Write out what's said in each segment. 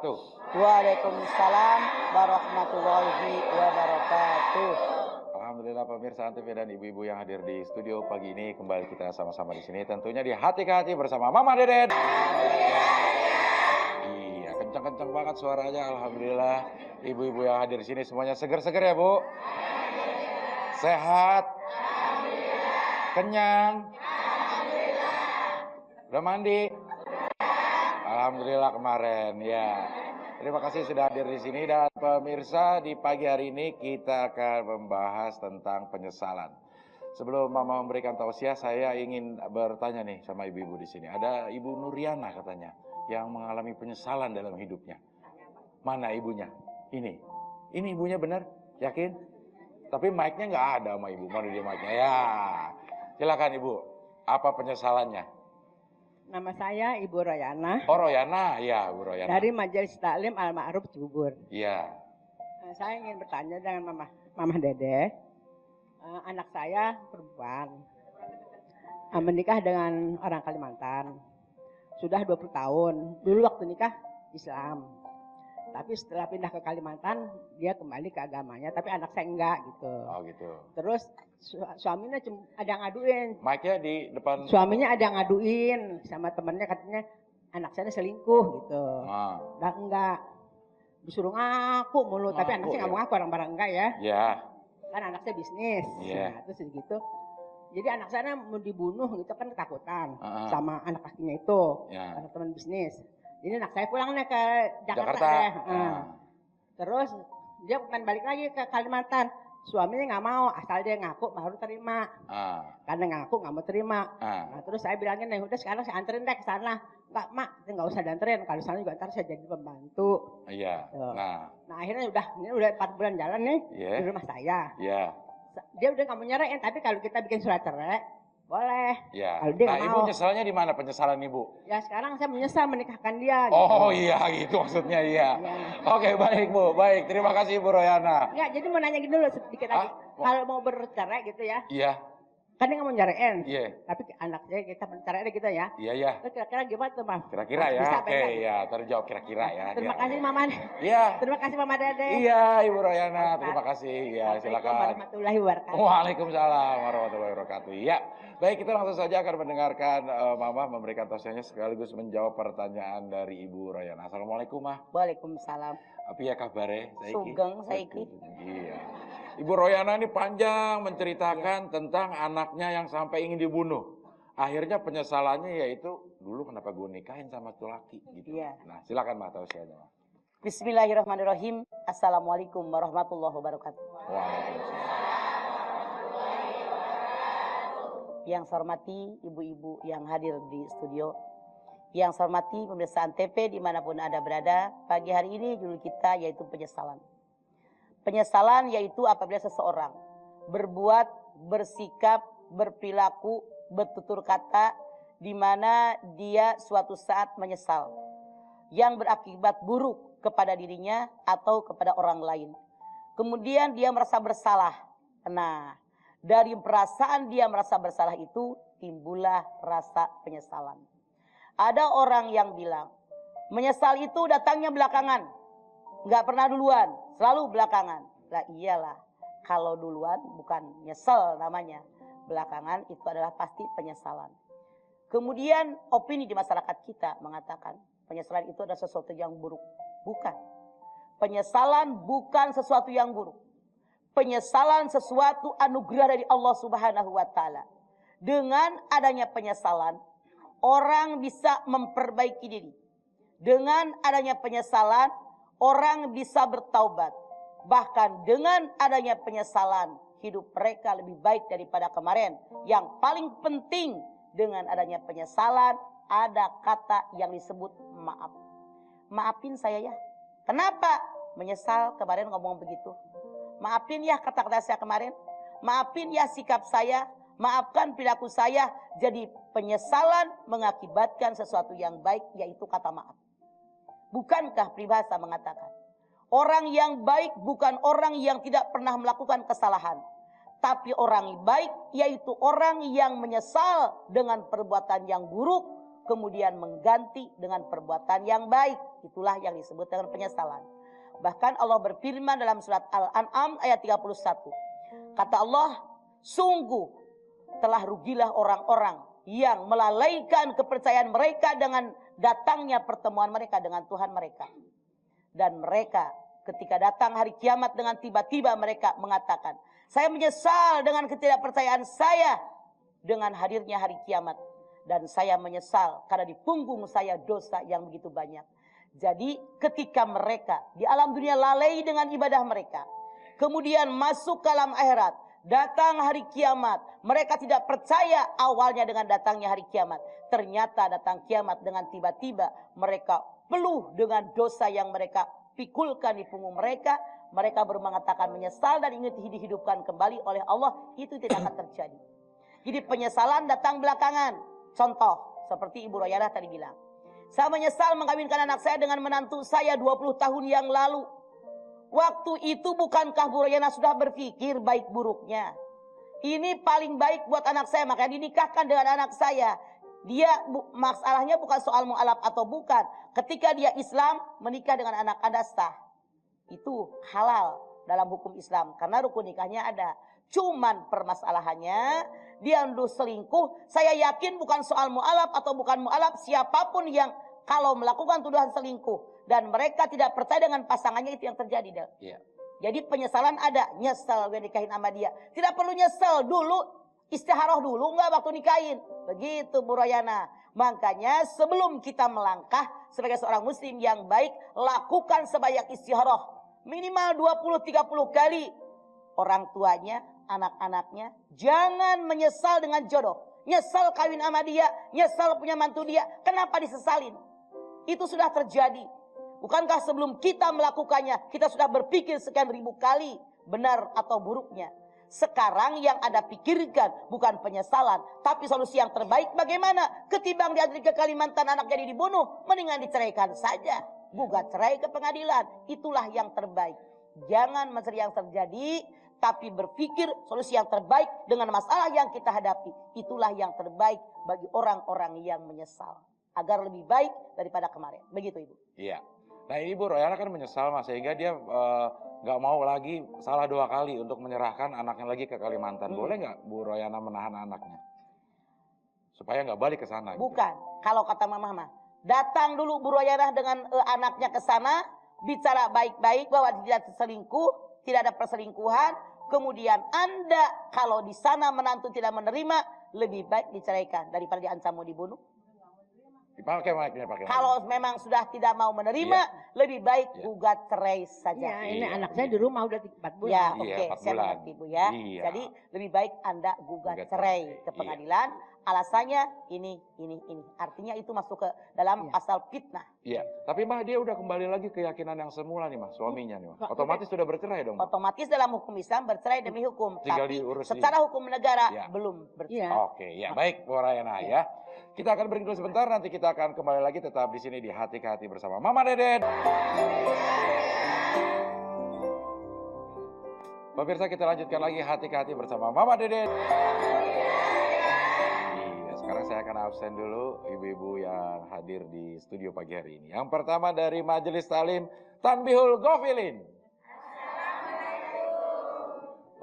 wabarakatuh. Waalaikumsalam warahmatullahi wabarakatuh. Alhamdulillah pemirsa Antv dan ibu-ibu yang hadir di studio pagi ini, kembali kita sama-sama di sini tentunya di Hati ke Hati bersama Mama Deden. Iya, kencang-kencang banget suaranya. Alhamdulillah ibu-ibu yang hadir di sini semuanya seger-seger ya, Bu. Sehat. Kenyang. Udah mandi? Alhamdulillah kemarin ya. Terima kasih sudah hadir di sini, dan pemirsa di pagi hari ini kita akan membahas tentang penyesalan. Sebelum Mama memberikan tausiah, saya ingin bertanya nih sama ibu-ibu di sini. Ada Ibu Nuriana katanya yang mengalami penyesalan dalam hidupnya. Mana ibunya? Ini ibunya benar? Yakin? Tapi mic-nya nggak ada sama ibu. Mana dia mic-nya? Ya, silakan ibu. Apa penyesalannya? Nama saya Ibu Royana. Oh Royana, ya Bu Royana. Dari Majelis Taklim Al-Ma'ruf Cibubur. Iya. Saya ingin bertanya dengan Mama Dede. Anak saya perempuan. Menikah dengan orang Kalimantan. Sudah 20 tahun. Dulu waktu nikah Islam. Tapi setelah pindah ke Kalimantan, dia kembali ke agamanya. Tapi anak saya enggak gitu. Oh gitu. Terus suaminya ada yang ngaduin. Mic-nya di depan. Suaminya ada yang ngaduin sama temennya, katanya anak saya selingkuh gitu. Dan enggak. Disuruh ngaku mulu. Tapi anak saya nggak mau ngaku, orang-orang enggak ya. Iya. Kan anak saya bisnis. Iya. Nah, terus gitu. Jadi anak saya mau dibunuh gitu kan, ketakutan sama anak kakinya itu. Karena teman bisnis. Jadi anak saya pulang nih ke Jakarta. Ya. Terus dia bukan balik lagi ke Kalimantan. Suaminya nggak mau, asal dia ngaku baru terima. Karena ngaku nggak mau terima. Nah, terus saya bilangin, nih udah sekarang saya anterin deh ke sana. Enggak mak, nggak usah dianterin. Kalau sana juga ntar saya jadi pembantu. Iya. Nah akhirnya ini udah 4 bulan jalan nih di rumah saya. Dia udah nggak mau nyeraiin, tapi kalau kita bikin surat cerai boleh. Ya. Kalau dia nah nggak ibu mau. nyesalnya di mana penyesalan ibu? Ya sekarang saya menyesal menikahkan dia. Gitu. Oh iya gitu maksudnya iya. Oke baik Bu, baik terima kasih Bu Royana. Ya jadi mau nanya dulu sedikit lagi. Kalau mau bercerai gitu ya. Iya. Kan dia nggak mau nyeraiin. Iya. Tapi anaknya kita bercerai gitu ya. Iya. Kira-kira gimana tuh Mas? Kira-kira ya. Oke ya, terjawab kira-kira ya. Terima kasih Mama. Iya. Terima kasih Mama Dede. Iya Ibu Royana, terima kasih. Ya silakan. Warahmatullahi wabarakatuh. Waalaikumsalam warahmatullahi wabarakatuh. Ya. Baik, kita langsung saja akan mendengarkan Mama memberikan tausiahnya sekaligus menjawab pertanyaan dari Ibu Royana. Assalamualaikum Mah. Waalaikumsalam. Apa ya kabarnya? Sugeng saiki. Iya. Ibu Royana ini panjang menceritakan tentang anaknya yang sampai ingin dibunuh. Akhirnya penyesalannya yaitu dulu kenapa gue nikahin sama tuh laki gitu. Iya. Nah, silakan Mah tausiahnya. Bismillahirrahmanirrahim. Assalamualaikum warahmatullahi wabarakatuh. Waalaikumsalam. Yang saya hormati ibu-ibu yang hadir di studio. Yang saya hormati pemirsa Antv dimanapun Anda berada. Pagi hari ini judul kita yaitu penyesalan. Penyesalan yaitu apabila seseorang berbuat, bersikap, berperilaku, bertutur kata di mana dia suatu saat menyesal. Yang berakibat buruk kepada dirinya atau kepada orang lain. Kemudian dia merasa bersalah. Nah, dari perasaan dia merasa bersalah itu timbullah rasa penyesalan. Ada orang yang bilang, menyesal itu datangnya belakangan. Nggak pernah duluan, selalu belakangan. Lah iyalah, kalau duluan bukan nyesel namanya. Belakangan itu adalah pasti penyesalan. Kemudian opini di masyarakat kita mengatakan, penyesalan itu adalah sesuatu yang buruk. Bukan. Penyesalan bukan sesuatu yang buruk. Penyesalan sesuatu anugerah dari Allah Subhanahu wa Ta'ala. Dengan adanya penyesalan, orang bisa memperbaiki diri. Dengan adanya penyesalan, orang bisa bertaubat. Bahkan dengan adanya penyesalan, hidup mereka lebih baik daripada kemarin. Yang paling penting dengan adanya penyesalan, ada kata yang disebut maaf. Maafin saya ya. Kenapa? Menyesal kemarin ngomong begitu. Maafin ya kata-kata saya kemarin. Maafin ya sikap saya. Maafkan perilaku saya. Jadi penyesalan mengakibatkan sesuatu yang baik, yaitu kata maaf. Bukankah peribahasa mengatakan, orang yang baik bukan orang yang tidak pernah melakukan kesalahan. Tapi orang baik yaitu orang yang menyesal dengan perbuatan yang buruk. kemudian mengganti dengan perbuatan yang baik. Itulah yang disebut dengan penyesalan. Bahkan Allah berfirman dalam surat Al-An'am ayat 31. Kata Allah, sungguh telah rugilah orang-orang yang melalaikan kepercayaan mereka dengan datangnya pertemuan mereka dengan Tuhan mereka. Dan mereka ketika datang hari kiamat dengan tiba-tiba mereka mengatakan, saya menyesal dengan ketidakpercayaan saya dengan hadirnya hari kiamat. Dan saya menyesal karena di punggung saya dosa yang begitu banyak. Jadi ketika mereka di alam dunia lalai dengan ibadah mereka, kemudian masuk ke alam akhirat, datang hari kiamat, mereka tidak percaya awalnya dengan datangnya hari kiamat. Ternyata datang kiamat dengan tiba-tiba mereka penuh dengan dosa yang mereka pikulkan di punggung mereka. Mereka baru mengatakan menyesal dan ingin dihidupkan kembali oleh Allah. Itu tidak akan terjadi. Jadi penyesalan datang belakangan. Contoh seperti Ibu Royana tadi bilang, saya menyesal mengkawinkan anak saya dengan menantu saya 20 tahun yang lalu. Waktu itu bukankah Bu Royana sudah berpikir baik buruknya? Ini paling baik buat anak saya, makanya dinikahkan dengan anak saya. Dia masalahnya bukan soal mu'alaf atau bukan. Ketika dia Islam, menikah dengan anak Anda sah. Itu halal dalam hukum Islam karena rukun nikahnya ada. Cuman permasalahannya dia nuduh selingkuh. Saya yakin bukan soal mu'alaf atau bukan mu'alaf, siapapun yang kalau melakukan tuduhan selingkuh dan mereka tidak percaya dengan pasangannya, itu yang terjadi. Yeah. Jadi penyesalan ada, nyesel gue nikahin sama dia. Tidak perlu nyesel dulu, istiharoh dulu enggak waktu nikahin. Begitu Bu Royana. Makanya sebelum kita melangkah sebagai seorang muslim yang baik, lakukan sebanyak istiharoh. Minimal 20-30 kali. Orang tuanya, anak-anaknya, jangan menyesal dengan jodoh. Nyesal kawin sama dia, nyesal punya mantu dia. Kenapa disesalin? Itu sudah terjadi. Bukankah sebelum kita melakukannya, kita sudah berpikir sekian ribu kali benar atau buruknya. Sekarang yang Anda pikirkan bukan penyesalan, tapi solusi yang terbaik bagaimana? Ketimbang diantri ke Kalimantan anak jadi dibunuh, mendingan diceraikan saja. Gugat cerai ke pengadilan, itulah yang terbaik. Jangan mencari yang terjadi, tapi berpikir solusi yang terbaik dengan masalah yang kita hadapi. Itulah yang terbaik bagi orang-orang yang menyesal. Agar lebih baik daripada kemarin. Begitu Ibu. Iya. Nah ini Bu Royana kan menyesal Mas, sehingga dia nggak mau lagi salah 2 kali untuk menyerahkan anaknya lagi ke Kalimantan. Boleh nggak Bu Royana menahan anaknya? Supaya nggak balik ke sana. Bukan. Gitu. Kalau kata Mama, datang dulu Bu Royana dengan anaknya ke sana, bicara baik-baik bahwa tidak selingkuh, tidak ada perselingkuhan. Kemudian Anda kalau di sana menantu tidak menerima, lebih baik diceraikan daripada diancam mau dibunuh. Pakai. Kalau memang sudah tidak mau menerima, lebih baik gugat cerai saja. Ini anak saya di rumah udah 4 bulan. Ya, oke, saya mengerti Bu ya. Iya. Jadi lebih baik Anda gugat cerai ke pengadilan. Alasannya ini. Artinya itu masuk ke dalam pasal fitnah. Iya. Tapi Mah dia udah kembali lagi keyakinan yang semula nih Mah, suaminya nih Mah. Otomatis sudah bercerai dong. Otomatis dalam hukum Islam bercerai demi hukum. Tinggal tapi diurus secara hukum negara belum bercerai. Oke, ya baik Bu Royana ya. Kita akan break dulu sebentar, nanti kita akan kembali lagi tetap di sini di Hati ke Hati bersama Mama Deden. Pemirsa, kita lanjutkan lagi Hati ke Hati bersama Mama Deden. Iya, sekarang saya akan absen dulu ibu-ibu yang hadir di studio pagi hari ini. Yang pertama dari Majelis Talim Tanbihul Gofilin.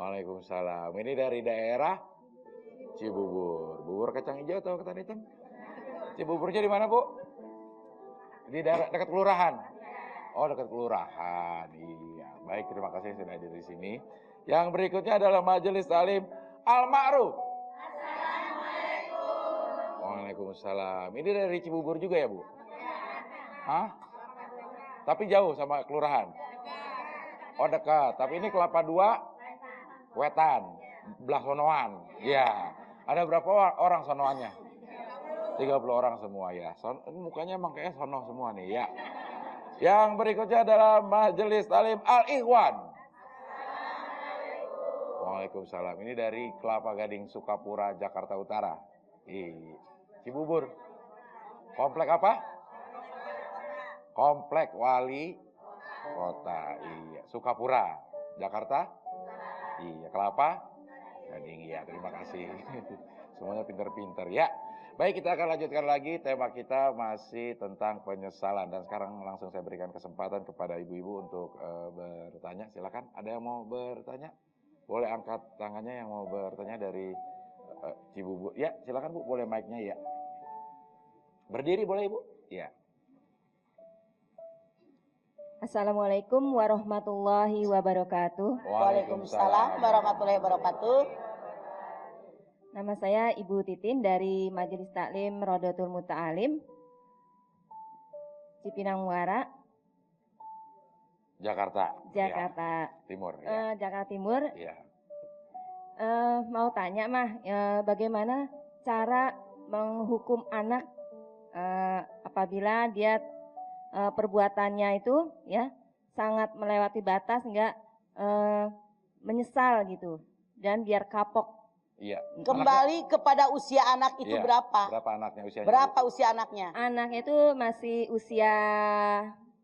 Waalaikumsalam. Ini dari daerah Cibubur. Bubur kacang hijau atau ketan hitam? Cibuburnya di mana, Bu? Di daerah dekat kelurahan. Oh, dekat kelurahan. Iya. Baik, terima kasih sudah hadir di sini. Yang berikutnya adalah Majelis Talim Al-Ma'ruf. Assalamualaikum. Waalaikumsalam. Ini dari Cibubur juga ya, Bu? Hah? Tapi jauh sama kelurahan? Oh, dekat. Tapi ini Kelapa 2, Wetan, belah sonoan. Iya. Ada berapa orang sonoannya? 30 orang semua ya. Mukanya emang kayak sono semua nih ya. Yang berikutnya adalah Majelis Talim Al-Ikhwan. Waalaikumsalam. Ini dari Kelapa Gading, Sukapura, Jakarta Utara. Cibubur. Komplek apa? Komplek Wali Kota. Iya. Sukapura, Jakarta. Iya. Kelapa Gading. Iya. Terima kasih. Semuanya pinter-pinter ya. Baik, kita akan lanjutkan lagi. Tema kita masih tentang penyesalan. Dan sekarang langsung saya berikan kesempatan kepada ibu-ibu untuk bertanya. Silakan, ada yang mau bertanya? Boleh angkat tangannya yang mau bertanya dari Cibubu. Ya, silakan Bu, boleh mic-nya ya. Berdiri boleh Ibu? Ya. Assalamualaikum warahmatullahi wabarakatuh. Waalaikumsalam warahmatullahi wabarakatuh. Nama saya Ibu Titin dari Majelis Taklim Rodotul Muta'alim, Cipinang Muara, Jakarta. Jakarta Timur. Ya. Jakarta Timur. Ya. Mau tanya bagaimana cara menghukum anak apabila dia perbuatannya itu ya sangat melewati batas, enggak menyesal gitu, dan biar kapok. Iya. Kembali kepada usia anak itu Iya. berapa? Berapa anaknya usianya? Berapa usia anaknya? Anaknya itu masih usia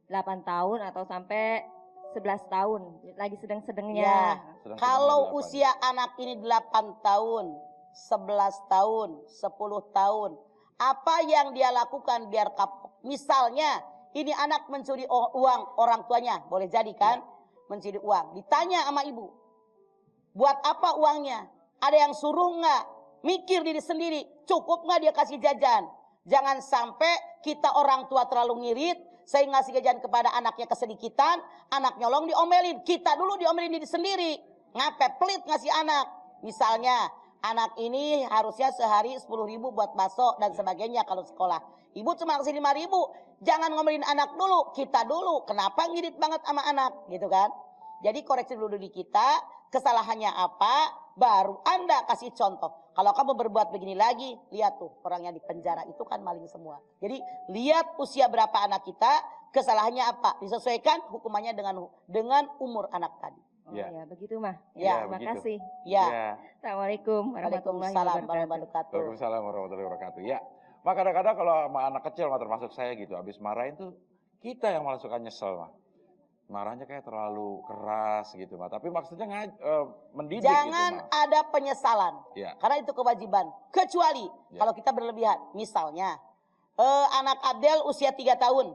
8 tahun atau sampai 11 tahun, lagi sedang-sedangnya. Ya. Sedang-sedangnya Kalau 8. usia anak ini 8 tahun, 11 tahun, 10 tahun, apa yang dia lakukan biar kapok? Misalnya, ini anak mencuri uang orang tuanya, boleh jadi kan? Mencuri uang. Ditanya sama ibu, buat apa uangnya? Ada yang suruh nggak? Mikir diri sendiri, cukup nggak dia kasih jajan? Jangan sampai kita orang tua terlalu ngirit, saya ngasih jajan kepada anaknya kesedikitan, anak nyolong diomelin. Kita dulu diomelin diri sendiri. Ngapain pelit ngasih anak? Misalnya, anak ini harusnya sehari 10.000 buat bakso dan sebagainya kalau sekolah. Ibu cuma kasih 5.000. Jangan ngomelin anak dulu, kita dulu. Kenapa ngirit banget sama anak? Gitu kan? Jadi koreksi dulu diri kita, kesalahannya apa, baru Anda kasih contoh. Kalau kamu berbuat begini lagi, lihat tuh orang yang di penjara itu kan maling semua. Jadi lihat usia berapa anak kita, kesalahannya apa, disesuaikan hukumannya dengan umur anak tadi. Oh Ya. ya, begitu mah. Ya, Terima begitu. kasih. Ya. Assalamualaikum warahmatullahi Waalaikumsalam wabarakatuh. warahmatullahi wabarakatuh. Waalaikumsalam warahmatullahi wabarakatuh. Ya. Maka kadang-kadang kalau sama anak kecil, termasuk saya gitu, habis marahin tuh kita yang malah suka nyesel mah. Marahnya kayak terlalu keras gitu mah. Tapi maksudnya mendidik Jangan gitu mah. ada penyesalan. Ya. Karena itu kewajiban. Kecuali kalau kita berlebihan. Misalnya anak Abdel usia 3 tahun.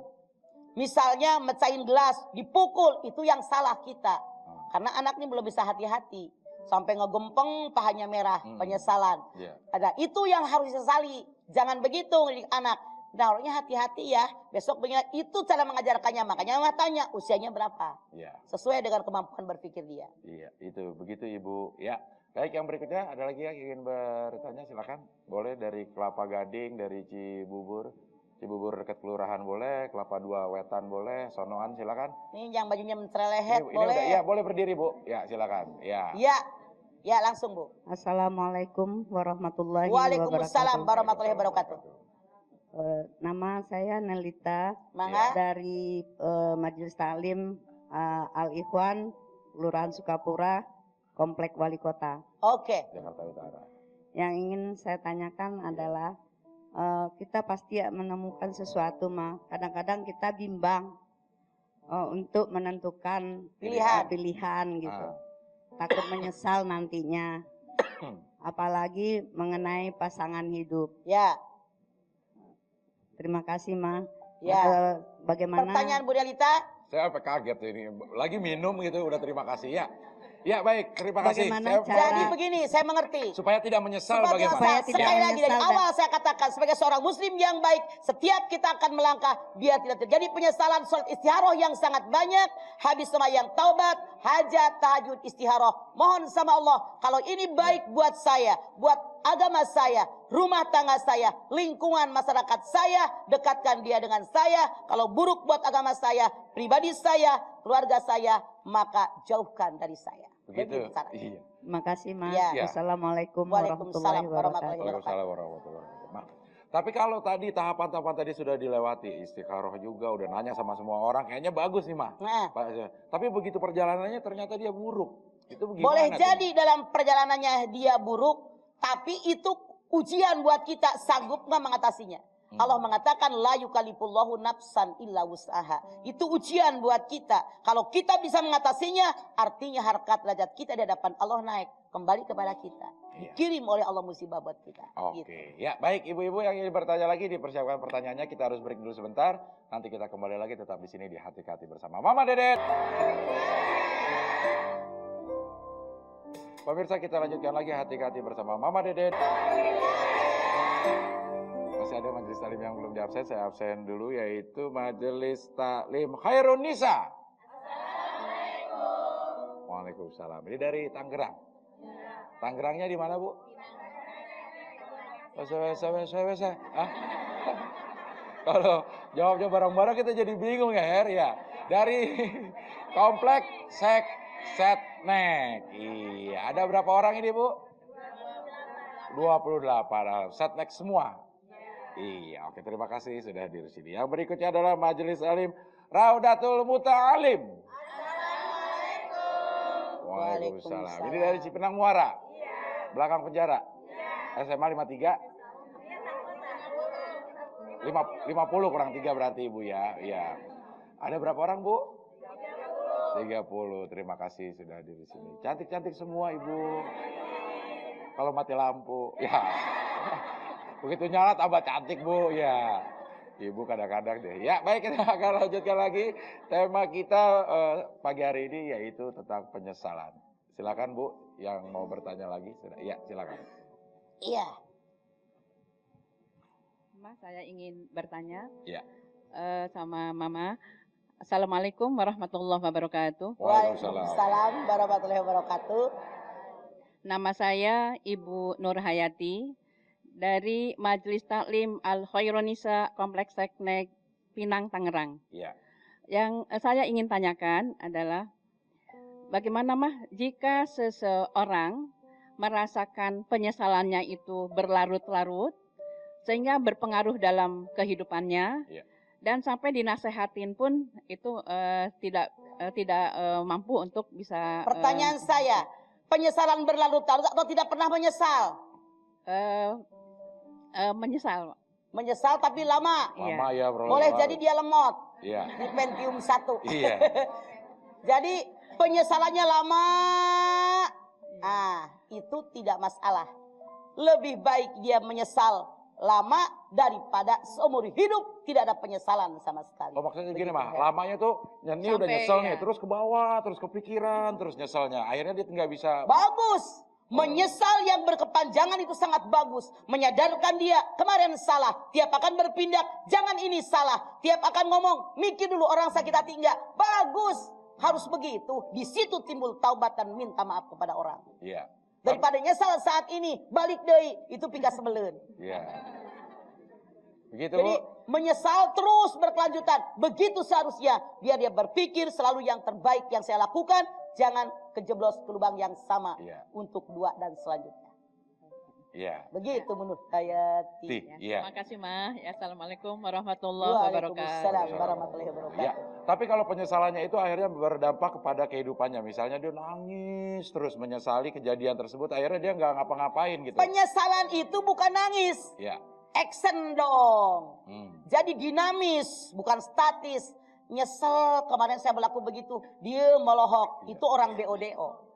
Misalnya mecahin gelas, dipukul. Itu yang salah kita. Karena anak ini belum bisa hati-hati. Sampai ngegempeng, pahanya merah. Penyesalan. Ya. Ada itu yang harus disesali. Jangan begitu ngedidik anak. Naruhnya hati-hati ya. Besok begini. Itu cara mengajarkannya. Makanya mama tanya usianya berapa. Ya. Sesuai dengan kemampuan berpikir dia. Iya, itu begitu Ibu. Ya. Baik, yang berikutnya ada lagi yang ingin bertanya, silakan. Boleh dari Kelapa Gading, dari Cibubur dekat kelurahan boleh, Kelapa Dua Wetan boleh, Sonoan silakan. Ini yang bajunya mencerelehet Ini boleh. udah, ya boleh berdiri Bu. Ya silakan. Ya. Ya, ya langsung Bu. Assalamualaikum warahmatullahi Waalaikumsalam wabarakatuh. warahmatullahi wabarakatuh. Nama saya Nelita Mangga. dari Majelis Taklim Al-Ikhwan, Kelurahan Sukapura, Komplek Wali Kota. Oke. Jakarta Utara. Yang ingin saya tanyakan adalah kita pasti menemukan sesuatu mah. Kadang-kadang kita bimbang untuk menentukan pilihan gitu. Takut menyesal nantinya. Apalagi mengenai pasangan hidup. Ya. Terima kasih, Ma. Ya. Bagaimana? Pertanyaan Bu Delita? Saya apa kaget ini. Lagi minum gitu udah terima kasih ya. Ya baik, terima kasih. Bagaimana Jadi begini, saya mengerti. Supaya tidak menyesal Sebagai bagaimana? Supaya tidak sekali lagi dari menyesal awal saya katakan sebagai seorang muslim yang baik, setiap kita akan melangkah biar tidak terjadi penyesalan. Salat istikharah yang sangat banyak, habis sembahyang taubat, hajat, tahajud, istikharah. Mohon sama Allah, kalau ini baik buat saya, buat agama saya, rumah tangga saya, lingkungan masyarakat saya, dekatkan dia dengan saya. Kalau buruk buat agama saya, pribadi saya, keluarga saya, maka jauhkan dari saya. Begitu. Terima Iya. kasih, Ma. Ya. Wassalamualaikum Waalaikumsalam warahmatullahi warahmatullahi wabarakatuh. Waalaikumsalam warahmatullahi wabarakatuh. Nah, tapi kalau tadi tahapan-tahapan tadi sudah dilewati, istikharah juga udah nanya sama semua orang, kayaknya bagus nih Mah. Nah, Tapi begitu perjalanannya ternyata dia buruk. Itu bagaimana? boleh tuh? jadi dalam perjalanannya dia buruk, tapi itu ujian buat kita sanggup nggak mengatasinya. Allah mengatakan la yukallifullahu nafsan illa wus'aha. Itu ujian buat kita. Kalau kita bisa mengatasinya, artinya harkat derajat kita di hadapan Allah naik kembali kepada kita. Dikirim oleh Allah musibah buat kita. Oke, Gitu. ya baik ibu-ibu yang ingin bertanya lagi, dipersiapkan pertanyaannya. Kita harus break dulu sebentar. Nanti kita kembali lagi tetap di sini di Hati-Hati bersama Mama Dedet. Pemirsa, kita lanjutkan lagi Hati-Hati bersama Mama Dedet. Masih ada majelis taklim yang belum diabsen, saya absen dulu, yaitu majelis taklim Khairun Nisa. Assalamualaikum. Waalaikumsalam. Ini dari Tangerang. Tangerangnya di mana, Bu? Saya. Kalau jawabnya bareng-bareng kita jadi bingung ya, Her ya. Dari komplek Setnek. Iya, ada berapa orang ini, Bu? 28. Setnek semua. Iya, oke, terima kasih sudah hadir di sini. Yang berikutnya adalah Majelis Alim Raudatul Muta'alim. Assalamualaikum. Waalaikumsalam. Ini dari Cipinang Muara. Belakang penjara. SMA 53. 50 kurang 3 berarti Ibu ya. Iya. Ada berapa orang, Bu? 30. Terima kasih sudah hadir di sini. Cantik-cantik semua, Ibu. Kalau mati lampu, ya. Begitu nyala tambah cantik, Bu. Ya. Ibu kadang-kadang deh. Ya, baik, kita akan lanjutkan lagi. Tema kita pagi hari ini yaitu tentang penyesalan. Silakan, Bu, yang mau bertanya lagi. Ya, silakan. Iya. Mas, saya ingin bertanya Ya. sama Mama. Assalamualaikum warahmatullahi wabarakatuh. Waalaikumsalam warahmatullahi wabarakatuh. Nama saya Ibu Nur Hayati dari Majelis Taklim Al Khairun Nisa Kompleks Setnek Pinang, Tangerang. Iya. Yang saya ingin tanyakan adalah bagaimana Mah jika seseorang merasakan penyesalannya itu berlarut-larut sehingga berpengaruh dalam kehidupannya, dan sampai dinasehatin pun itu tidak mampu untuk bisa. Pertanyaan saya, penyesalan berlarut-larut atau tidak pernah menyesal? Menyesal. Menyesal tapi lama. Lama ya, bro. Boleh jadi dia lemot. Iya. Di Pentium 1. Iya. Jadi penyesalannya lama. Itu tidak masalah. Lebih baik dia menyesal lama daripada seumur hidup tidak ada penyesalan sama sekali. Oh, maksudnya gini, Mah. Lamanya tuh ini udah nyesel nih, terus ke bawah, terus kepikiran, terus nyeselnya. Akhirnya dia nggak bisa. Bagus. Menyesal yang berkepanjangan itu sangat bagus. Menyadarkan dia kemarin salah. Tiap akan berpindah, jangan ini salah. Tiap akan ngomong, mikir dulu orang sakit hati enggak. Bagus. Harus begitu. Di situ timbul taubat dan minta maaf kepada orang. Iya. Daripada nyesal saat ini, balik deui, itu pika sebelen. Iya. Begitu, Jadi Bu? menyesal terus berkelanjutan. Begitu seharusnya. Biar dia berpikir selalu yang terbaik yang saya lakukan. Jangan kejeblos ke lubang yang sama untuk dua dan selanjutnya. Iya. Begitu menurut Hayati. Iya. Terima kasih, Ma. Assalamualaikum warahmatullahi wabarakatuh. Waalaikumsalam warahmatullahi wabarakatuh. Iya. Tapi kalau penyesalannya itu akhirnya berdampak kepada kehidupannya. Misalnya dia nangis terus menyesali kejadian tersebut. Akhirnya dia nggak ngapa-ngapain gitu. Penyesalan itu bukan nangis. Iya. Action dong. Jadi dinamis, bukan statis. Nyesel kemarin saya berlaku begitu. Dia melohok. Itu orang BODO.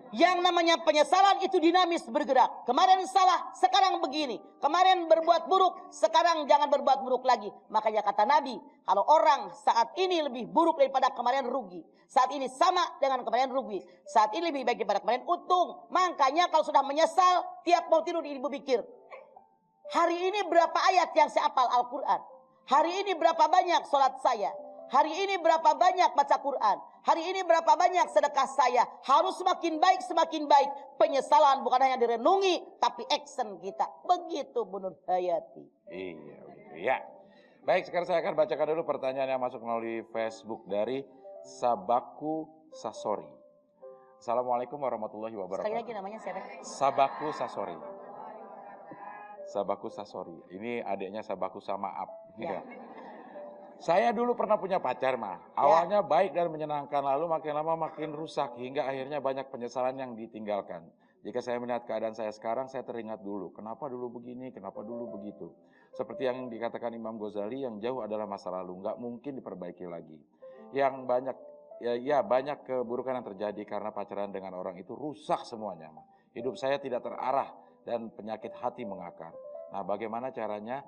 Yang namanya penyesalan itu dinamis bergerak. Kemarin salah, sekarang begini. Kemarin berbuat buruk, sekarang jangan berbuat buruk lagi. Makanya kata Nabi, kalau orang saat ini lebih buruk daripada kemarin rugi. Saat ini sama dengan kemarin rugi. Saat ini lebih baik daripada kemarin untung. Makanya kalau sudah menyesal, tiap mau tidur ibu pikir. Hari ini berapa ayat yang saya hafal Al-Quran? Hari ini berapa banyak sholat saya? Hari ini berapa banyak baca Quran? Hari ini berapa banyak sedekah saya? Harus semakin baik, semakin baik. Penyesalan bukan hanya direnungi, tapi action kita. Begitu menurut Hayati. Iya, begitu. Ya. Baik, sekarang saya akan bacakan dulu pertanyaan yang masuk melalui Facebook dari Sabaku Sasori. Assalamualaikum warahmatullahi wabarakatuh. Sekali lagi namanya siapa? Sabaku Sasori. Sabaku Sasori. Ini adiknya Sabaku Samaap. Ya. Saya dulu pernah punya pacar, Mah. Awalnya baik dan menyenangkan, lalu makin lama makin rusak, hingga akhirnya banyak penyesalan yang ditinggalkan. Jika saya melihat keadaan saya sekarang, saya teringat dulu. Kenapa dulu begini, kenapa dulu begitu. Seperti yang dikatakan Imam Ghazali, yang jauh adalah masa lalu, nggak mungkin diperbaiki lagi. Yang banyak, banyak keburukan yang terjadi karena pacaran dengan orang itu rusak semuanya. Hidup saya tidak terarah dan penyakit hati mengakar. Nah, bagaimana caranya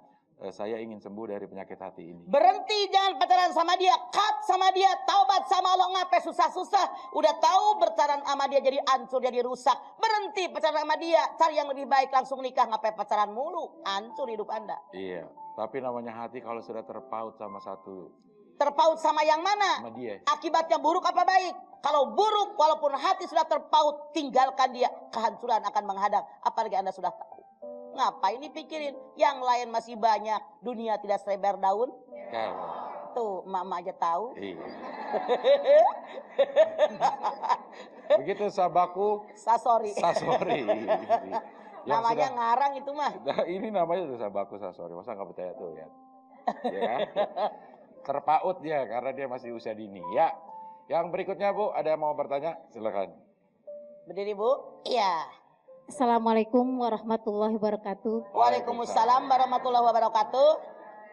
saya ingin sembuh dari penyakit hati ini? Berhenti, jangan pacaran sama dia, cut sama dia, taubat sama Allah. Ngapain susah-susah? Udah tahu berpacaran sama dia jadi hancur, jadi rusak. Berhenti pacaran sama dia, cari yang lebih baik, langsung nikah. Ngapain pacaran mulu? Hancur hidup Anda. Iya, tapi namanya hati kalau sudah terpaut sama satu. Terpaut sama yang mana? Sama dia. Akibatnya buruk apa baik? Kalau buruk, walaupun hati sudah terpaut, tinggalkan dia. Kehancuran akan menghadang. Apalagi Anda sudah tahu. Ngapain dipikirin? Yang lain masih banyak. Dunia tidak selebar daun. Tuh, emak-emak aja tahu. Iya. Begitu sabaku. Sasori. Sasori. Namanya ngarang itu mah. Ini namanya tuh sabaku sasori. Masa nggak percaya tuh ya? Ya kan? Terpaut dia karena dia masih usia dini. Ya. Yang berikutnya Bu, ada yang mau bertanya? Silakan. Berdiri Bu. Iya. Assalamualaikum warahmatullahi wabarakatuh. Waalaikumsalam warahmatullahi wabarakatuh.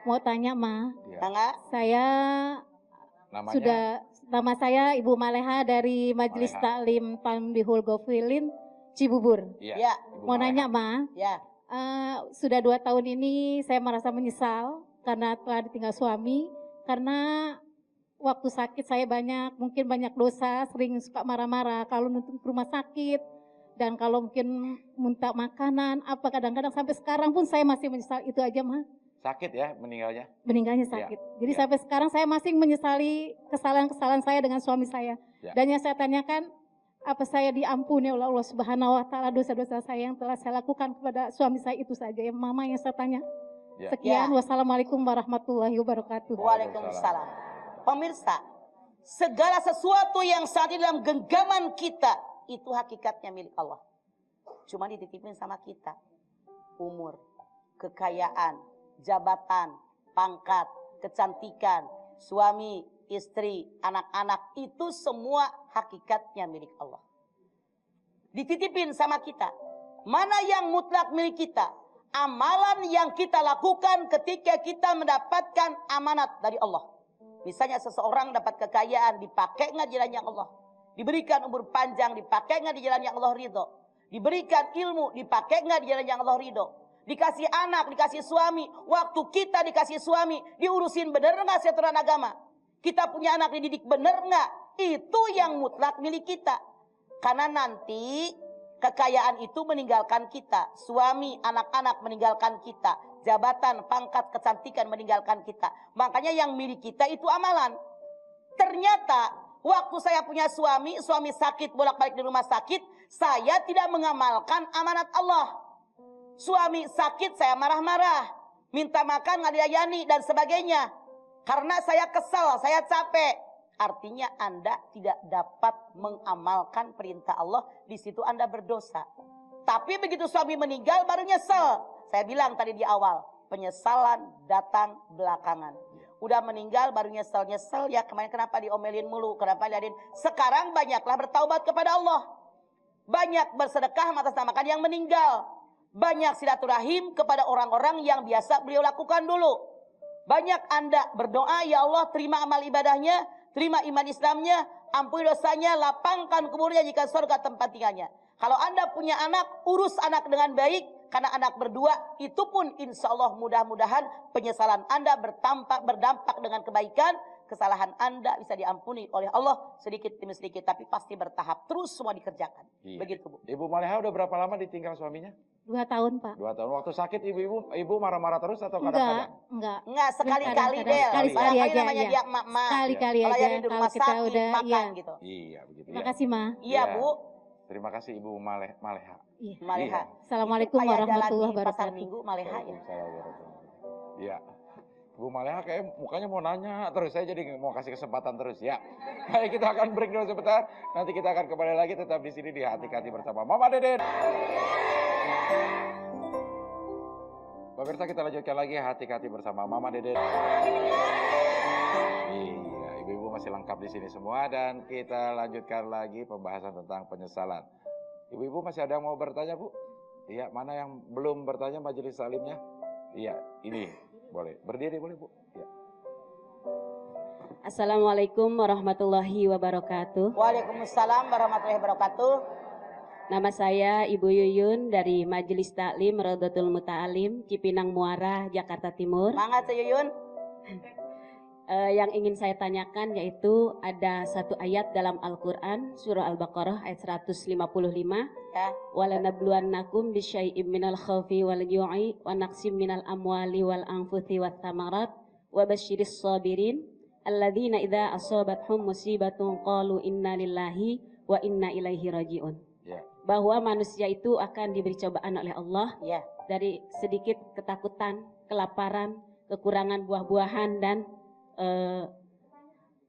Mau tanya, Ma. Ya. Enggak? Saya Namanya? nama saya Ibu Maleha dari Majelis Maleha. Taklim Tanbihul Ghafilin Cibubur. Iya. Ya. Ibu Mau Maleha. nanya, Ma. Ya. Sudah 2 tahun ini saya merasa menyesal karena telah ditinggal suami. Karena waktu sakit saya mungkin banyak dosa, sering suka marah-marah kalau nonton ke rumah sakit. Dan kalau mungkin minta makanan, apa kadang-kadang sampai sekarang pun saya masih menyesal itu aja, Ma. Sakit ya meninggalnya? Meninggalnya sakit. Jadi ya. sampai sekarang saya masih menyesali kesalahan-kesalahan saya dengan suami saya. Ya. Dan yang saya tanyakan, apa saya diampuni oleh Allah Subhanahu wa taala dosa-dosa saya yang telah saya lakukan kepada suami saya itu saja. Yang Mama yang saya tanya. Ya. Sekian, Ya. wassalamualaikum warahmatullahi wabarakatuh. Waalaikumsalam. Pemirsa, segala sesuatu yang saat ini dalam genggaman kita, itu hakikatnya milik Allah. Cuma dititipin sama kita. Umur, kekayaan, jabatan, pangkat, kecantikan, suami, istri, anak-anak, itu semua hakikatnya milik Allah. Dititipin sama kita. Mana yang mutlak milik kita? Amalan yang kita lakukan ketika kita mendapatkan amanat dari Allah. Misalnya seseorang dapat kekayaan, dipakai nggak jalannya Allah? Diberikan umur panjang, dipakai nggak di jalan yang Allah ridho? Diberikan ilmu, dipakai nggak di jalan yang Allah ridho? Dikasih anak, dikasih suami, waktu kita dikasih suami, diurusin bener nggak seaturan agama? Kita punya anak dididik bener nggak? Itu yang mutlak milik kita. Karena nanti kekayaan itu meninggalkan kita, suami, anak-anak meninggalkan kita, jabatan, pangkat, kecantikan meninggalkan kita. Makanya yang milik kita itu amalan. Ternyata waktu saya punya suami sakit bolak-balik di rumah sakit, saya tidak mengamalkan amanat Allah. Suami sakit saya marah-marah, minta makan nggak dilayani dan sebagainya. Karena saya kesal, saya capek. Artinya Anda tidak dapat mengamalkan perintah Allah, di situ Anda berdosa. Tapi begitu suami meninggal baru nyesel. Saya bilang tadi di awal, penyesalan datang belakangan. Udah meninggal baru nyesel ya, kemarin kenapa diomelin mulu, kenapa diadain. Sekarang banyaklah bertaubat kepada Allah. Banyak bersedekah mengatasnamakan yang meninggal. Banyak silaturahim kepada orang-orang yang biasa beliau lakukan dulu. Banyak Anda berdoa, ya Allah terima amal ibadahnya, terima iman Islamnya, ampuni dosanya, lapangkan kuburnya jika surga tempat tinggalnya. Kalau Anda punya anak, urus anak dengan baik. Karena anak berdua, itu pun insya Allah mudah-mudahan penyesalan Anda berdampak dengan kebaikan. Kesalahan Anda bisa diampuni oleh Allah sedikit demi sedikit. Tapi pasti bertahap, terus semua dikerjakan. Iya. Begitu Bu. Ibu Maleha udah berapa lama ditinggal suaminya? 2 tahun, Pak. 2 tahun. Waktu sakit ibu marah-marah terus atau kadang-kadang? Enggak. Enggak, sekali-kali Kadang-kadang, Del. sekali-sekali Barangkali aja, namanya ya. dia emak-emak. Sekali-kali Kalau aja yang di kalau rumah kita sakit, udah makan gitu. Iya, begitu Terima ya. kasih, Ma. Iya Ya. Bu, Terima kasih Ibu Maleha. Iya. Maleha. Assalamualkum Kayak warahmatullahi jalan di pasar wabarakatuh. Minggu, Maleha ya. Waalaikumsalam warahmatullahi. Iya. Ibu Maleha kayak mukanya mau nanya terus, saya jadi mau kasih kesempatan terus ya. Baik, kita akan break dulu sebentar. Nanti kita akan kembali lagi tetap di sini di Hati-Hati bersama Mama Deden. Pemirsa, kita lanjutkan lagi Hati-Hati bersama Mama Deden. Iya, ibu-ibu masih lengkap di sini semua dan kita lanjutkan lagi pembahasan tentang penyesalan. Ibu-ibu masih ada yang mau bertanya, Bu? Iya, mana yang belum bertanya majelis salimnya? Iya, ini boleh. Berdiri boleh, Bu. Ya. Assalamualaikum warahmatullahi wabarakatuh. Waalaikumsalam warahmatullahi wabarakatuh. Nama saya Ibu Yuyun dari Majelis Taklim Raudhatul Muta'alim, Cipinang Muara, Jakarta Timur. Semangat Yuyun. Yang ingin saya tanyakan yaitu ada satu ayat dalam Al-Quran, surah Al-Baqarah ayat 155. Ya. Walanabluwannakum bisyai'im minal khawfi wal ju'i wa naqsim minal amwali wal anfuthi wat thamarat wa basyiris sabirin alladzina idza asabathum musibatun qalu inna lillahi wa inna ilaihi raji'un. Ya. Bahwa manusia itu akan diberi cobaan oleh Allah Ya. dari sedikit ketakutan, kelaparan, kekurangan buah-buahan dan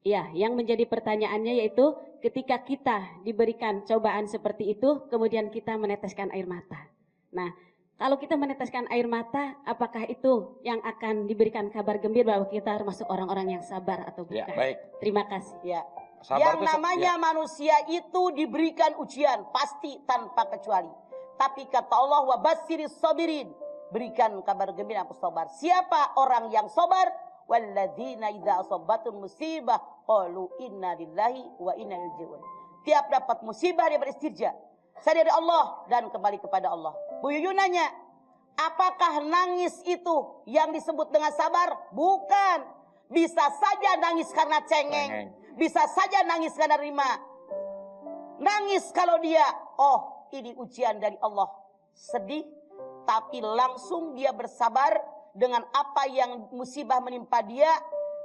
yang menjadi pertanyaannya yaitu ketika kita diberikan cobaan seperti itu, kemudian kita meneteskan air mata. Nah, kalau kita meneteskan air mata, apakah itu yang akan diberikan kabar gembira bahwa kita termasuk orang-orang yang sabar atau bukan? Ya, baik. Terima kasih. Ya. Sabar Yang tuh, namanya manusia itu diberikan ujian pasti tanpa kecuali. Tapi kata Allah wabasyiris sabirin, berikan kabar gembira untuk sabar. Siapa orang yang sabar? Walladzina idza asabatum musibah qalu inna lillahi wa inna ilaihi raji'un. Tiap dapat musibah dia beristirja. Saya dari Allah dan kembali kepada Allah. Bu Yuyun nanya, apakah nangis itu yang disebut dengan sabar? Bukan. Bisa saja nangis karena cengeng. Bisa saja nangis karena rima. Nangis kalau dia, oh ini ujian dari Allah. Sedih, tapi langsung dia bersabar dengan apa yang musibah menimpa dia.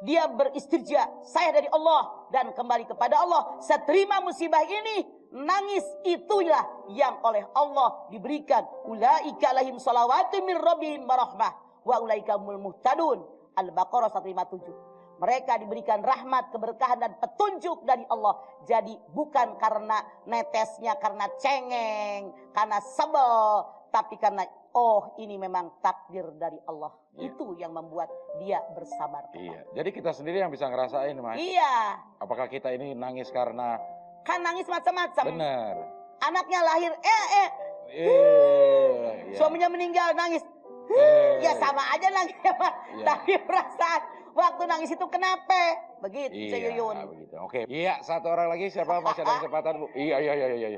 Dia beristirja, saya dari Allah dan kembali kepada Allah. Seterima musibah ini, nangis itulah yang oleh Allah diberikan. Ulaika lahim salawatu min rabbihim warahmah wa ulaika humul muhtadun. Al-Baqarah 157. Mereka diberikan rahmat, keberkahan dan petunjuk dari Allah. Jadi bukan karena netesnya, karena cengeng, karena sebel, tapi karena oh ini memang takdir dari Allah. Iya. Itu yang membuat dia bersabar. Iya. Jadi kita sendiri yang bisa ngerasain, Mas. Iya. Apakah kita ini nangis karena Kan nangis macam-macam. benar? Anaknya lahir, Iya. suaminya meninggal nangis. Ya sama aja nangisnya, Pak. Iya. Tapi perasaan waktu nangis itu kenapa? Begitu, Iya, Yuyun. begitu. Oke. Iya, satu orang lagi siapa? Masih ada kesempatan, Bu. Iya.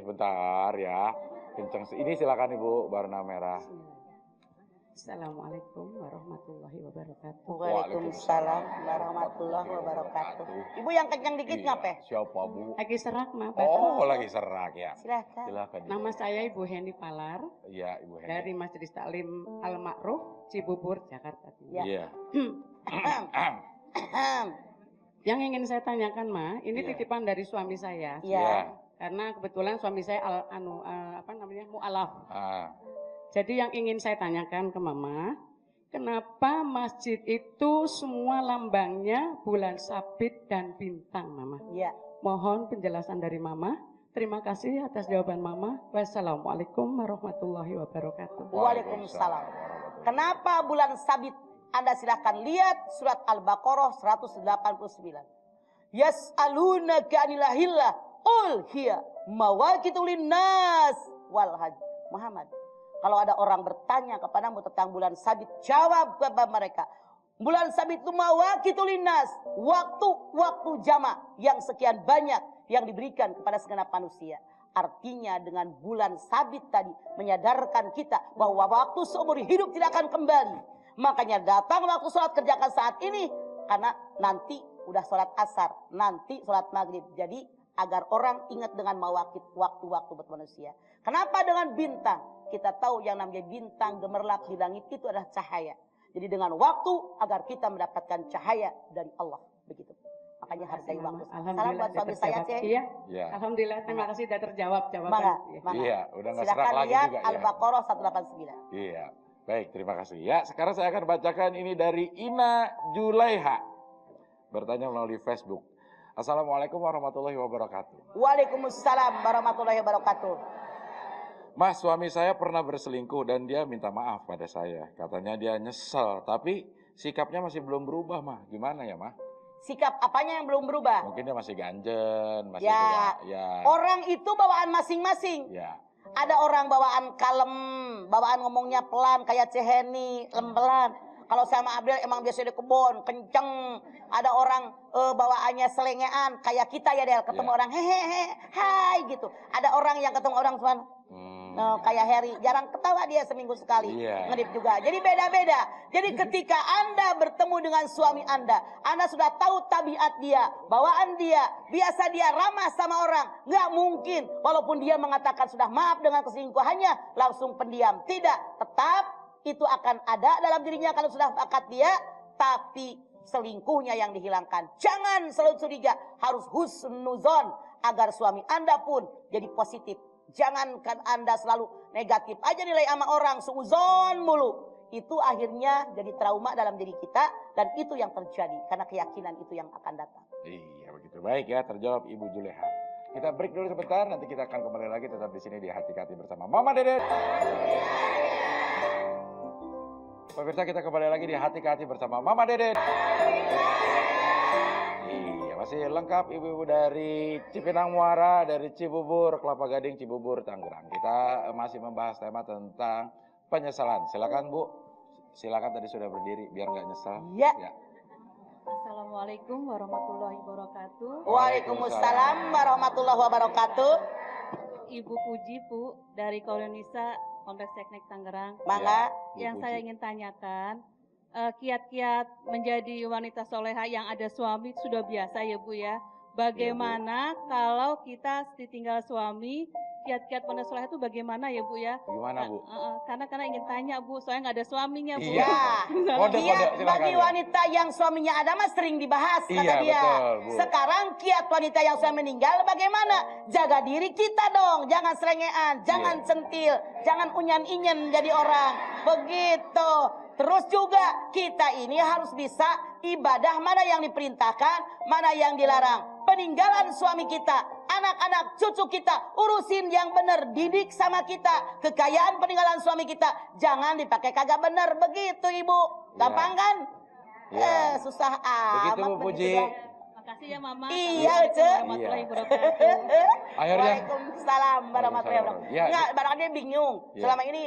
Bentar ya. Kenceng. Ini silakan Ibu, warna merah. Assalamualaikum warahmatullahi wabarakatuh. Waalaikumsalam warahmatullahi wabarakatuh. Ibu yang kencang dikit Iya, ngapa? siapa, Bu? Lagi serak, Ma. Oh, lagi serak ya. Silakan. Silakan. Ibu. Nama saya Ibu Heni Palar Iya, Ibu Heni. dari Majelis Taklim Al-Ma'ruf, Cibubur, Jakarta Timur. Ya. Iya. Yang ingin saya tanyakan, Ma, ini Iya. titipan dari suami saya. Ya. Karena kebetulan suami saya mu'alaf. Ah, Jadi yang ingin saya tanyakan ke Mama, kenapa masjid itu semua lambangnya bulan sabit dan bintang, Mama? Ya. Mohon penjelasan dari Mama. Terima kasih atas jawaban Mama. Wassalamualaikum warahmatullahi wabarakatuh. Waalaikumsalam. Kenapa bulan sabit? Anda silahkan lihat surat Al-Baqarah 189. Yas'alunaka 'anil ahillah qul hiya mawaqitu linnas wal hajj. Muhammad, kalau ada orang bertanya kepadamu tentang bulan sabit, jawab kepada mereka, bulan sabit itu mawaqitu linnas, waktu jamak yang sekian banyak yang diberikan kepada segenap manusia. Artinya dengan bulan sabit tadi menyadarkan kita bahwa waktu seumur hidup tidak akan kembali. Makanya datang waktu sholat kerjakan saat ini. Karena nanti udah sholat asar, nanti sholat maghrib. Jadi agar orang ingat dengan mawakit waktu-waktu buat manusia. Kenapa dengan bintang? Kita tahu yang namanya bintang gemerlap di langit itu adalah cahaya. Jadi dengan waktu agar kita mendapatkan cahaya dari Allah. Begitu. Makanya hargai waktu. Salam buat suami saya, Cek. Iya. Iya. Alhamdulillah, terima kasih sudah terjawab jawaban. Mangga, Iya. mangga. Iya, udah nggak Silakan serak lagi lihat juga ya. Al-Baqarah 189. Iya. Baik, terima kasih. Ya, sekarang saya akan bacakan ini dari Ina Julaiha. Bertanya melalui Facebook. Assalamualaikum warahmatullahi wabarakatuh. Waalaikumsalam warahmatullahi wabarakatuh. Mas, suami saya pernah berselingkuh dan dia minta maaf pada saya. Katanya dia nyesel, tapi sikapnya masih belum berubah, Mah. Gimana ya, Mah? Sikap apanya yang belum berubah? Mungkin dia masih ganjen, masih Ya. juga, ya. Orang itu bawaan masing-masing. Ya. Ada orang bawaan kalem, bawaan ngomongnya pelan kayak Ceheni, pelan. Kalau sama Abdel emang biasa di kebun, kenceng. Ada orang bawaannya selengean kayak kita ya Del, ketemu orang hehehe, hai gitu. Ada orang yang ketemu orang cuman kayak Harry, jarang ketawa dia seminggu sekali. Ngedip juga. Jadi beda-beda. Jadi ketika Anda bertemu dengan suami Anda sudah tahu tabiat dia, bawaan dia, biasa dia ramah sama orang. Nggak mungkin walaupun dia mengatakan sudah maaf dengan keselingkuhannya langsung pendiam. Tidak, tetap itu akan ada dalam dirinya kalau sudah akad dia, tapi selingkuhnya yang dihilangkan. Jangan selalu curiga, harus husnuzon agar suami Anda pun jadi positif. Jangankan Anda selalu negatif aja nilai sama orang, seuzon mulu. Itu akhirnya jadi trauma dalam diri kita dan itu yang terjadi karena keyakinan itu yang akan datang. Iya begitu, baik ya, terjawab Ibu Juleha. Kita break dulu sebentar, nanti kita akan kembali lagi tetap di sini di Hati-Hati bersama Mama Dedet. Pemirsa, kita kembali lagi di Hati-Hati bersama Mama Dedet. Iya, masih lengkap ibu-ibu dari Cipinang Muara, dari Cibubur, Kelapa Gading, Cibubur, Tangerang. Kita masih membahas tema tentang penyesalan. Silakan Bu, silakan tadi sudah berdiri biar nggak nyesal. Ya. Assalamualaikum warahmatullahi wabarakatuh. Waalaikumsalam warahmatullahi wabarakatuh. Ibu Puji Bu dari Kolonisa Kompleks Teknik Tangerang. Mangga. Yang saya ingin tanyakan, kiat-kiat menjadi wanita soleha yang ada suami sudah biasa ya Bu ya. Bagaimana kalau kita ditinggal suami, kiat-kiat wanita soleha itu bagaimana ya Bu ya? Gimana Bu? Karena ingin tanya Bu, soalnya nggak ada suaminya Bu. Iya. Kiat bagi wanita yang suaminya ada mah sering dibahas kata dia. Betul, Bu. Sekarang kiat wanita yang sudah meninggal bagaimana? Jaga diri kita dong, jangan selengean, jangan centil, jangan unyan-inyen jadi orang. Begitu. Terus juga kita ini harus bisa ibadah mana yang diperintahkan, mana yang dilarang. Peninggalan suami kita, anak-anak cucu kita, urusin yang benar, didik sama kita. Kekayaan peninggalan suami kita jangan dipakai kagak benar. Begitu Ibu. Gampang kan? Susah amat. Begitu Bu Puji. Makasih ya Mama. Iya, Ce. Warahmatullahi wabarakatuh. Akhirnya. Waalaikumsalam warahmatullahi wabarakatuh. Ya. Enggak, barangkali bingung. Selama ini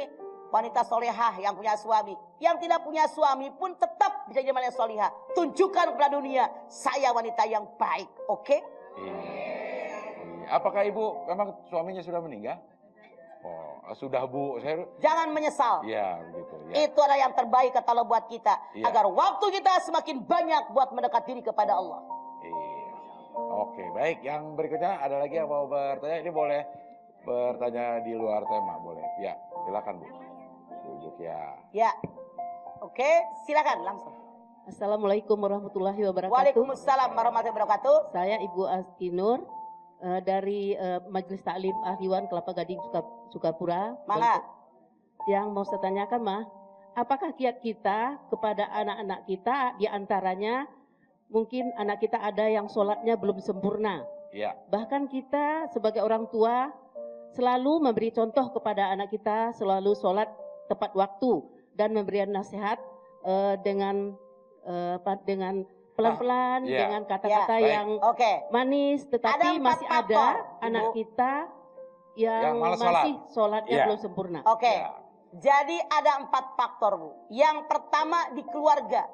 wanita solehah yang punya suami, yang tidak punya suami pun tetap bisa jadi wanita solehah. Tunjukkan kepada dunia, saya wanita yang baik, oke? Apakah Ibu memang suaminya sudah meninggal? Oh, sudah Bu. Jangan menyesal. Iya, begitu. Ya. Itu adalah yang terbaik kata Allah buat kita. Agar waktu kita semakin banyak buat mendekat diri kepada Allah. Oke, baik. Yang berikutnya ada lagi yang mau bertanya? Ini boleh bertanya di luar tema, boleh? Ya, silakan Bu. Duduk ya. Ya, oke, silakan langsung. Assalamualaikum warahmatullahi wabarakatuh. Waalaikumsalam warahmatullahi wabarakatuh. Saya Ibu Astinur dari Majelis Taklim Ahliwan Kelapa Gading Sukapura. Mangga. Yang mau saya tanyakan Mah, apakah kiat kita kepada anak-anak kita diantaranya mungkin anak kita ada yang sholatnya belum sempurna. Iya. Bahkan kita sebagai orang tua selalu memberi contoh kepada anak kita selalu sholat tepat waktu dan memberikan nasihat dengan pelan-pelan, dengan kata-kata yang manis, tetapi masih ada anak kita yang masih sholatnya belum sempurna. Jadi ada 4 faktor Bu. Yang pertama di keluarga.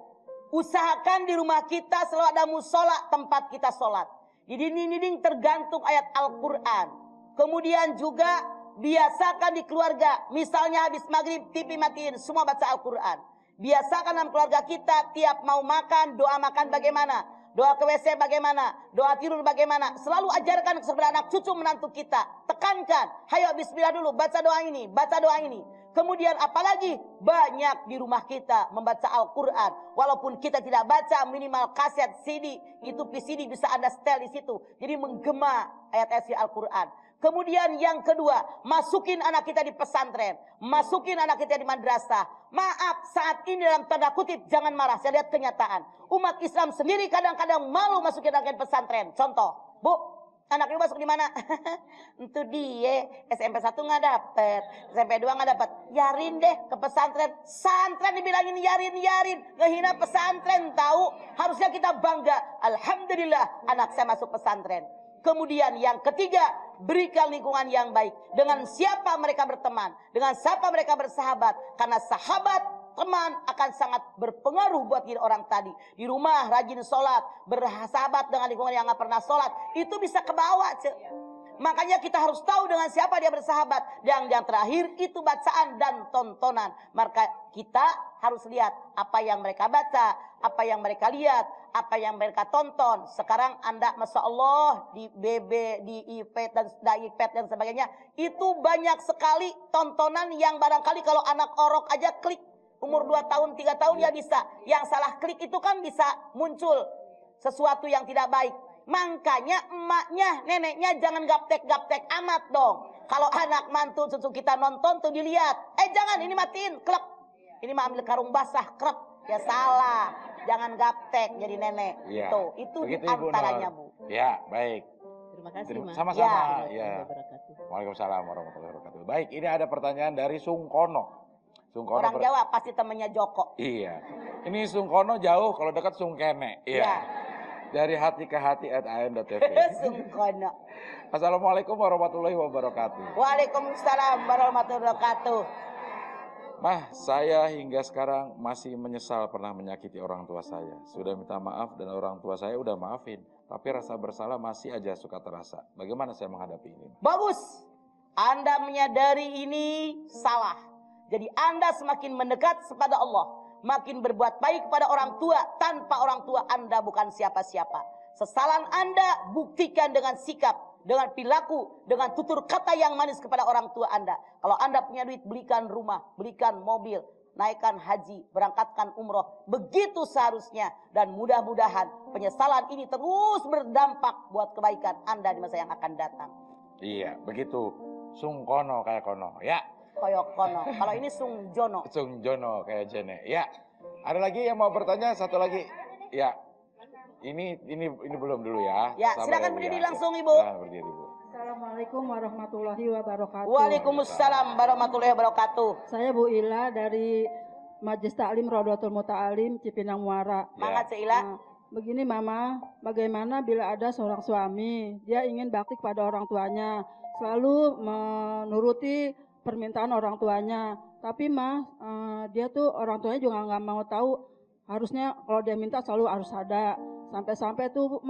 Usahakan di rumah kita selalu ada musola tempat kita sholat. Di dinding-dinding tergantung ayat Al-Quran. Kemudian juga biasakan di keluarga. Misalnya habis maghrib TV matiin, semua baca Al-Quran. Biasakan dalam keluarga kita tiap mau makan, doa makan bagaimana. Doa ke WC bagaimana, doa tidur bagaimana. Selalu ajarkan kepada anak cucu menantu kita. Tekankan, hayo bismillah dulu, baca doa ini, baca doa ini. Kemudian apalagi banyak di rumah kita membaca Al-Quran. Walaupun kita tidak baca minimal kaset, CD. Itu PCD bisa Anda setel di situ. Jadi menggema ayat-ayat Al-Quran. Kemudian yang kedua, masukin anak kita di pesantren. Masukin anak kita di madrasah. Maaf, saat ini dalam tanda kutip, jangan marah. Saya lihat kenyataan. Umat Islam sendiri kadang-kadang malu masukin anak kita di pesantren. Contoh, Bu, anak ibu masuk di mana? Itu dia, SMP 1 nggak dapet, SMP 2 nggak dapet. Yarin deh ke pesantren. Santren dibilangin yarin. Ngehina pesantren tahu. Harusnya kita bangga. Alhamdulillah anak saya masuk pesantren. Kemudian yang ketiga, berikan lingkungan yang baik. Dengan siapa mereka berteman, dengan siapa mereka bersahabat. Karena sahabat, teman akan sangat berpengaruh buat diri orang tadi. Di rumah rajin sholat, bersahabat dengan lingkungan yang gak pernah sholat, itu bisa kebawa. Makanya kita harus tahu dengan siapa dia bersahabat. Yang terakhir itu bacaan dan tontonan. Maka kita harus lihat apa yang mereka baca, apa yang mereka lihat, apa yang mereka tonton. Sekarang Anda Masya Allah di BB, di iPad dan sebagainya. Itu banyak sekali tontonan yang barangkali kalau anak orok aja klik. Umur 2 tahun, 3 tahun ya bisa. Yang salah klik itu kan bisa muncul sesuatu yang tidak baik. Makanya emaknya, neneknya jangan gaptek-gaptek amat dong. Kalau anak mantu cucu kita nonton tuh dilihat. Jangan, ini matiin, klep. Ini mah ambil karung basah, krep. Ya salah. Jangan gaptek jadi nenek. Ya. Itu Begitu, diantaranya, Bu. Ya, baik. Terima kasih, Mas. Sama-sama. Ya. Waalaikumsalam warahmatullahi wabarakatuh. Baik, ini ada pertanyaan dari Sungkono. Orang Jawa pasti temannya Joko. Iya. Ini Sungkono jauh, kalau dekat Sungkene. Iya. Ya. Dari hati ke hati @an.tv. Sungkono. Assalamualaikum warahmatullahi wabarakatuh. Waalaikumsalam warahmatullahi wabarakatuh. Mah, saya hingga sekarang masih menyesal pernah menyakiti orang tua saya. Sudah minta maaf dan orang tua saya udah maafin. Tapi rasa bersalah masih aja suka terasa. Bagaimana saya menghadapi ini? Bagus. Anda menyadari ini salah. Jadi Anda semakin mendekat kepada Allah. Makin berbuat baik kepada orang tua. Tanpa orang tua Anda bukan siapa-siapa. Kesalahan Anda buktikan dengan sikap, dengan perilaku, dengan tutur kata yang manis kepada orang tua Anda. Kalau Anda punya duit, belikan rumah, belikan mobil, naikkan haji, berangkatkan umroh. Begitu seharusnya. Dan mudah-mudahan penyesalan ini terus berdampak buat kebaikan Anda di masa yang akan datang. Iya, begitu. Sungkono kayak kono. Ya. Koyok kono. Kalau ini Sungjono. Sungjono kayak Jene. Ya. Ada lagi yang mau bertanya? Satu lagi. Ya. Ini belum dulu ya. Ya, Sabar silakan Bu, berdiri ya. langsung Ibu. Silakan berdiri, Bu. Assalamualaikum warahmatullahi wabarakatuh. Waalaikumsalam warahmatullahi wabarakatuh. Saya Bu Ila dari Majelis Taklim Rodotul Muta'alim Cipinang Muara. Semangat Ila. Begini Mama, bagaimana bila ada seorang suami, dia ingin bakti kepada orang tuanya, selalu menuruti permintaan orang tuanya. Tapi dia tuh orang tuanya juga nggak mau tahu. Harusnya kalau dia minta selalu harus ada. Sampai-sampai tuh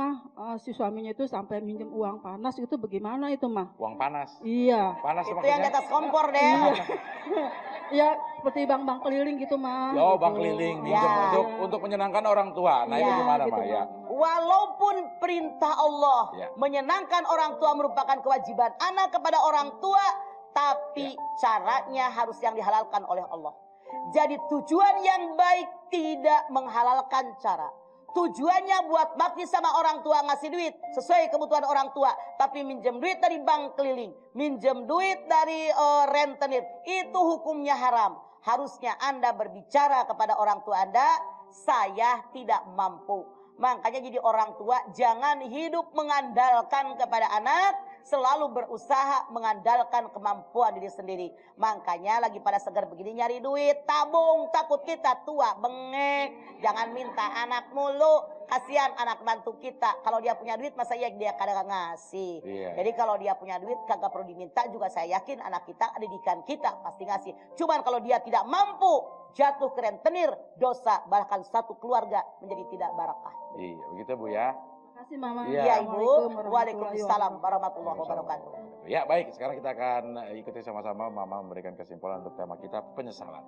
si suaminya itu sampai minjem uang panas itu bagaimana itu Uang panas? Iya. Panas Itu maksudnya? yang di atas kompor deh. Iya, seperti bank keliling gitu Oh, gitu. bank keliling minjem Ya. untuk menyenangkan orang tua. Nah, Ya, itu gimana gitu, Ya. Walaupun perintah Allah Ya. menyenangkan orang tua merupakan kewajiban anak kepada orang tua, tapi caranya harus yang dihalalkan oleh Allah. Jadi tujuan yang baik tidak menghalalkan cara. Tujuannya buat bakti sama orang tua, ngasih duit sesuai kebutuhan orang tua. Tapi minjem duit dari bank keliling, minjem duit dari rentenir, itu hukumnya haram. Harusnya Anda berbicara kepada orang tua Anda, saya tidak mampu. Makanya jadi orang tua jangan hidup mengandalkan kepada anak, selalu berusaha mengandalkan kemampuan diri sendiri. Makanya lagi pada segar begini nyari duit, tabung, takut kita tua bengek. Jangan minta anak mulu, kasihan anak bantu kita. Kalau dia punya duit masa ya dia kadang ngasih. Iya. Jadi kalau dia punya duit kagak perlu diminta juga, saya yakin anak kita, didikan kita pasti ngasih. Cuman kalau dia tidak mampu, jatuh ke rentenir, dosa, bahkan satu keluarga menjadi tidak barakah. Iya, begitu Bu ya. Terima kasih Mama. Iya. Ya Ibu, Assalamualaikum waalaikumsalam warahmatullahi wabarakatuh. Ya, baik. Sekarang kita akan ikuti sama-sama Mama memberikan kesimpulan untuk tema kita, penyesalan.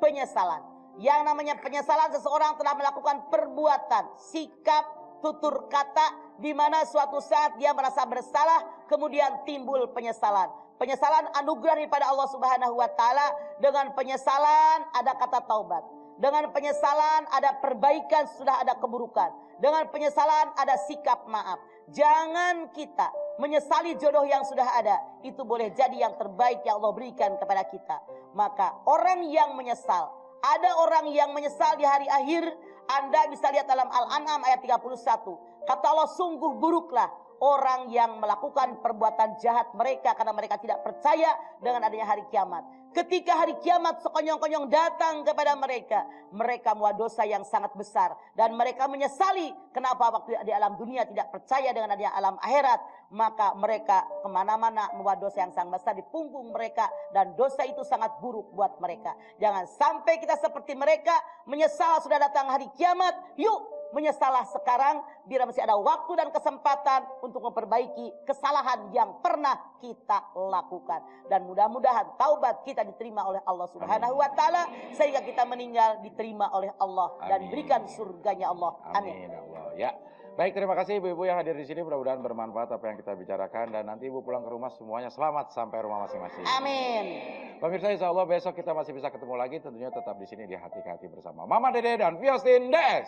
Penyesalan. Yang namanya penyesalan, seseorang telah melakukan perbuatan, sikap, tutur kata, di mana suatu saat dia merasa bersalah, kemudian timbul penyesalan. Penyesalan anugerah daripada Allah Subhanahu wa taala. Dengan penyesalan ada kata taubat. Dengan penyesalan ada perbaikan, sudah ada keburukan. Dengan penyesalan ada sikap maaf. Jangan kita menyesali jodoh yang sudah ada. Itu boleh jadi yang terbaik yang Allah berikan kepada kita. Maka orang yang menyesal, ada orang yang menyesal di hari akhir. Anda bisa lihat dalam Al-An'am ayat 31. Kata Allah, sungguh buruklah orang yang melakukan perbuatan jahat mereka karena mereka tidak percaya dengan adanya hari kiamat. Ketika hari kiamat sekonyong-konyong datang kepada mereka, mereka membuat dosa yang sangat besar dan mereka menyesali kenapa waktu di alam dunia tidak percaya dengan adanya alam akhirat. Maka mereka kemana-mana membuat dosa yang sangat besar di punggung mereka dan dosa itu sangat buruk buat mereka. Jangan sampai kita seperti mereka menyesal sudah datang hari kiamat. Yuk menyesalah sekarang biar masih ada waktu dan kesempatan untuk memperbaiki kesalahan yang pernah kita lakukan. Dan mudah-mudahan taubat kita diterima oleh Allah Subhanahu wa taala sehingga kita meninggal diterima oleh Allah dan diberikan surganya Allah. Amin. Allah. Ya. Baik, terima kasih ibu-ibu yang hadir di sini. Mudah-mudahan bermanfaat apa yang kita bicarakan dan nanti ibu pulang ke rumah semuanya selamat sampai rumah masing-masing. Amin. Pemirsa, insya Allah besok kita masih bisa ketemu lagi. Tentunya tetap di sini di Hati ke Hati bersama Mama Dede dan Fiostin Des.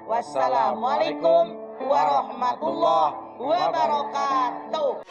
Wassalamualaikum warahmatullahi wabarakatuh.